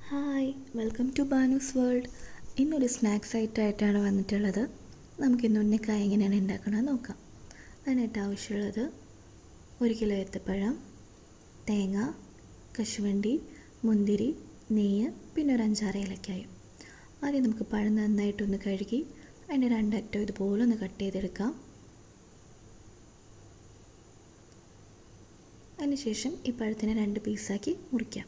Hi, welcome to Banu's world. ഇന്നൊരു snacks ഐറ്റമായിട്ടാണ് വന്നിട്ടുള്ളത്. നമുക്കിന്ന് ഉന്നക്കായ എങ്ങനെയാണ് ഉണ്ടാക്കണമെന്ന് നോക്കാം. അതിനായിട്ട് ആവശ്യമുള്ളത് 1 കിലോ ഏത്തപ്പഴം, തേങ്ങ, കശുവണ്ടി, മുന്തിരി, നെയ്യ്, പിന്നെ ഒരു 5-6 ഏലക്കായും. ആദ്യം നമുക്ക് പഴം നന്നായിട്ടൊന്ന് കഴുകി അതിൻ്റെ രണ്ടറ്റം ഇതുപോലെ ഒന്ന് കട്ട് ചെയ്തെടുക്കാം. അതിനുശേഷം ഈ പഴത്തിനെ 2 പീസാക്കി മുറിക്കാം.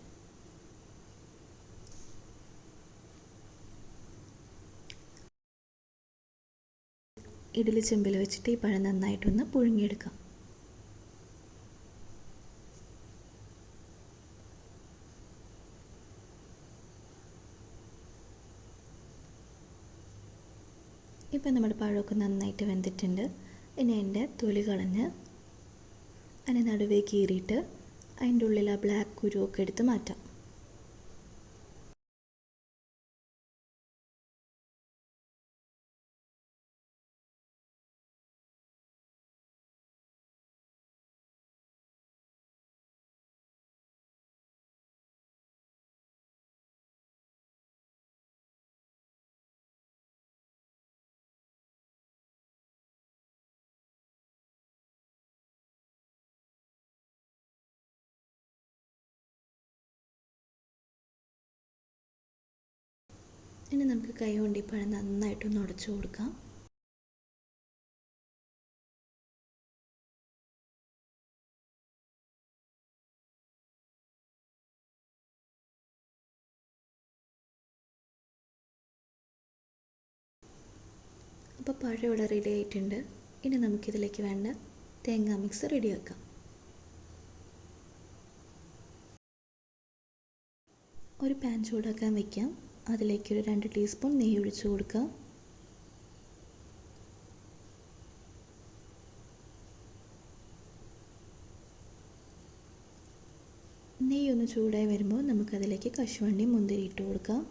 ഇഡ്ഡലി ചെമ്പിൽ വെച്ചിട്ട് ഈ പഴം നന്നായിട്ടൊന്ന് പുഴുങ്ങിയെടുക്കാം. ഇപ്പം നമ്മുടെ പഴമൊക്കെ നന്നായിട്ട് വെന്തിട്ടുണ്ട്. ഇനി അതിൻ്റെ തൊലി കളഞ്ഞ് അതിനെ നടുവേ കീറിയിട്ട് അതിൻ്റെ ഉള്ളിൽ ആ ബ്ലാക്ക് കുരുവൊക്കെ എടുത്ത് മാറ്റാം. ഇനി നമുക്ക് കൈ കൊണ്ട് ഈ പഴം നന്നായിട്ടൊന്ന് ഉടച്ചു കൊടുക്കാം. അപ്പോൾ പഴം ഇവിടെ റെഡി ആയിട്ടുണ്ട്. ഇനി നമുക്കിതിലേക്ക് വേണ്ട തേങ്ങാ മിക്സ് റെഡിയാക്കാം. ഒരു പാൻ ചൂടാക്കാൻ വയ്ക്കാം. അതിലേക്ക് ഒരു 2 ടീസ്പൂൺ നെയ്യ് ഒഴിച്ചു കൊടുക്കാം. നെയ്യ് ഒന്ന് ചൂടായി വരുമ്പോൾ നമുക്കതിലേക്ക് കശുവണ്ടി മുന്തിരി ഇട്ട് കൊടുക്കാം.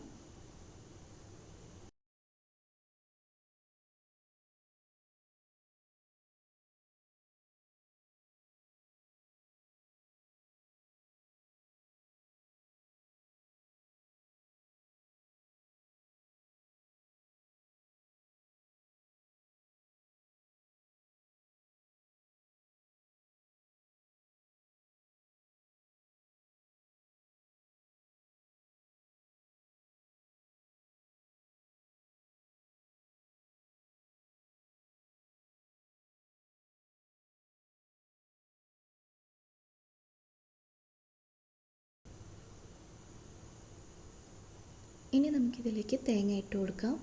ഇനി നമുക്കിതിലേക്ക് തേങ്ങ ഇട്ട് കൊടുക്കാം.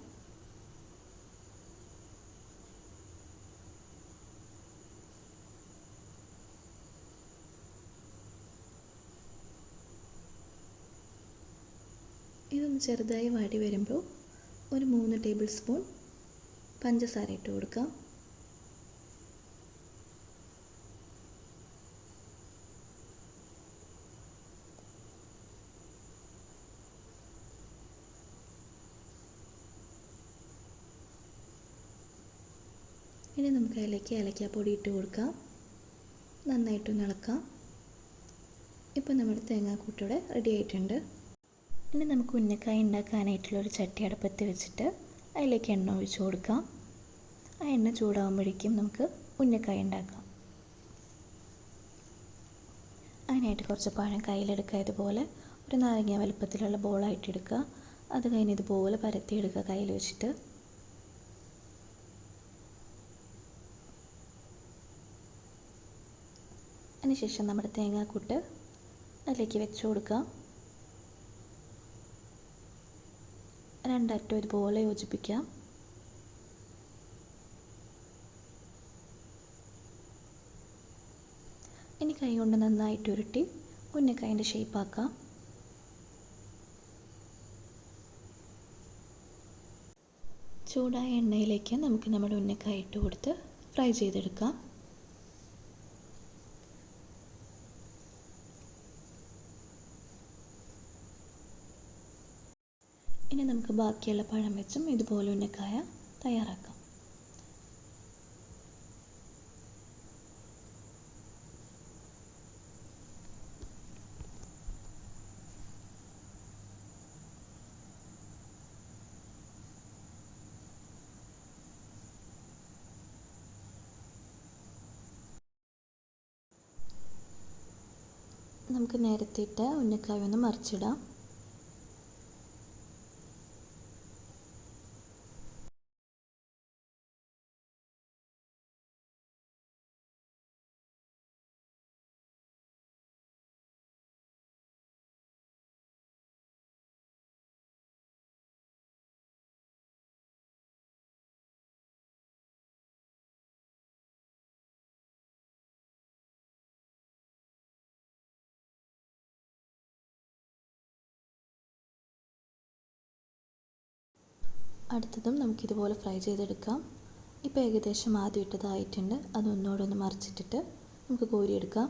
ഇതൊന്ന് ചെറുതായി വാടി വരുമ്പോൾ ഒരു 3 ടേബിൾ സ്പൂൺ പഞ്ചസാര ഇട്ട് കൊടുക്കാം. ഇനി നമുക്ക് അതിലേക്ക് ഏലക്കാപ്പൊടി ഇട്ട് കൊടുക്കാം. നന്നായിട്ടൊന്ന് ഇളക്കാം. ഇപ്പോൾ നമ്മുടെ തേങ്ങാക്കൂട്ടോടെ റെഡി ആയിട്ടുണ്ട്. ഇനി നമുക്ക് ഉന്നക്കായ ഉണ്ടാക്കാനായിട്ടുള്ളൊരു ചട്ടി അടുപ്പത്ത് വെച്ചിട്ട് അതിലേക്ക് എണ്ണ ഒഴിച്ചു കൊടുക്കാം. ആ എണ്ണ ചൂടാകുമ്പോഴേക്കും നമുക്ക് ഉന്നക്കായ ഉണ്ടാക്കാം. അതിനായിട്ട് കുറച്ച് പഴം കയ്യിലെടുക്കുക. ഇതുപോലെ ഒരു നാരങ്ങ വലുപ്പത്തിലുള്ള ബോളായിട്ട് എടുക്കുക. അത് കഴിഞ്ഞ് ഇതുപോലെ പരത്തിയെടുക്കുക കയ്യിൽ വെച്ചിട്ട്. അതിനുശേഷം നമ്മുടെ തേങ്ങാക്കൂട്ട് അതിലേക്ക് വെച്ച് കൊടുക്കാം. രണ്ടറ്റം ഇതുപോലെ യോജിപ്പിക്കാം. ഇനി കൈ കൊണ്ട് നന്നായിട്ട് ഉരുട്ടി ഉന്നക്കായൻ്റെ ഷേപ്പാക്കാം. ചൂടായ എണ്ണയിലേക്ക് നമുക്ക് നമ്മുടെ ഉന്നക്കായ ഇട്ട് കൊടുത്ത് ഫ്രൈ ചെയ്തെടുക്കാം. ഇനി നമുക്ക് ബാക്കിയുള്ള പഴം വെച്ചും ഇതുപോലെ ഉന്നക്കായ തയ്യാറാക്കാം. നമുക്ക് നേരത്തെ ഇട്ട ഉന്നക്കായ ഒന്ന് മറിച്ചിടാം. അടുത്തതും നമുക്കിതുപോലെ ഫ്രൈ ചെയ്തെടുക്കാം. ഇപ്പോൾ ഏകദേശം ആദ്യം ഇട്ടതായിട്ടുണ്ട്. അതൊന്നുകൂടെ ഒന്ന് മറിച്ചിട്ടിട്ട് നമുക്ക് കോരിയെടുക്കാം.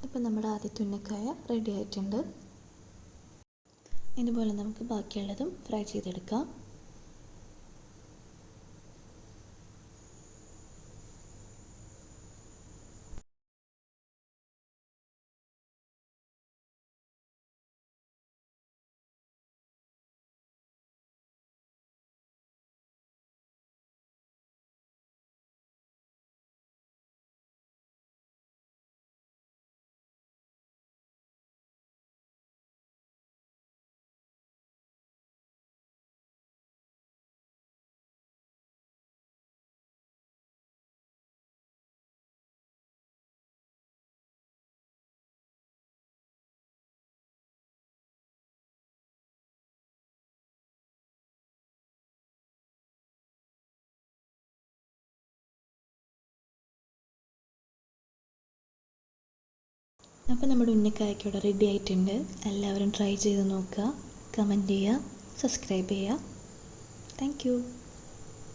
ഇപ്പോൾ നമ്മുടെ ആദ്യത്തെ ഉന്നക്കായ റെഡി ആയിട്ടുണ്ട്. ഇതുപോലെ നമുക്ക് ബാക്കിയുള്ളതും ഫ്രൈ ചെയ്തെടുക്കാം. അപ്പോൾ നമ്മുടെ ഉന്നക്കായൊക്കെ ഇവിടെ റെഡി ആയിട്ടുണ്ട്. എല്ലാവരും ട്രൈ ചെയ്ത് നോക്കുക, കമൻറ്റ് ചെയ്യുക, സബ്സ്ക്രൈബ് ചെയ്യുക. Thank you.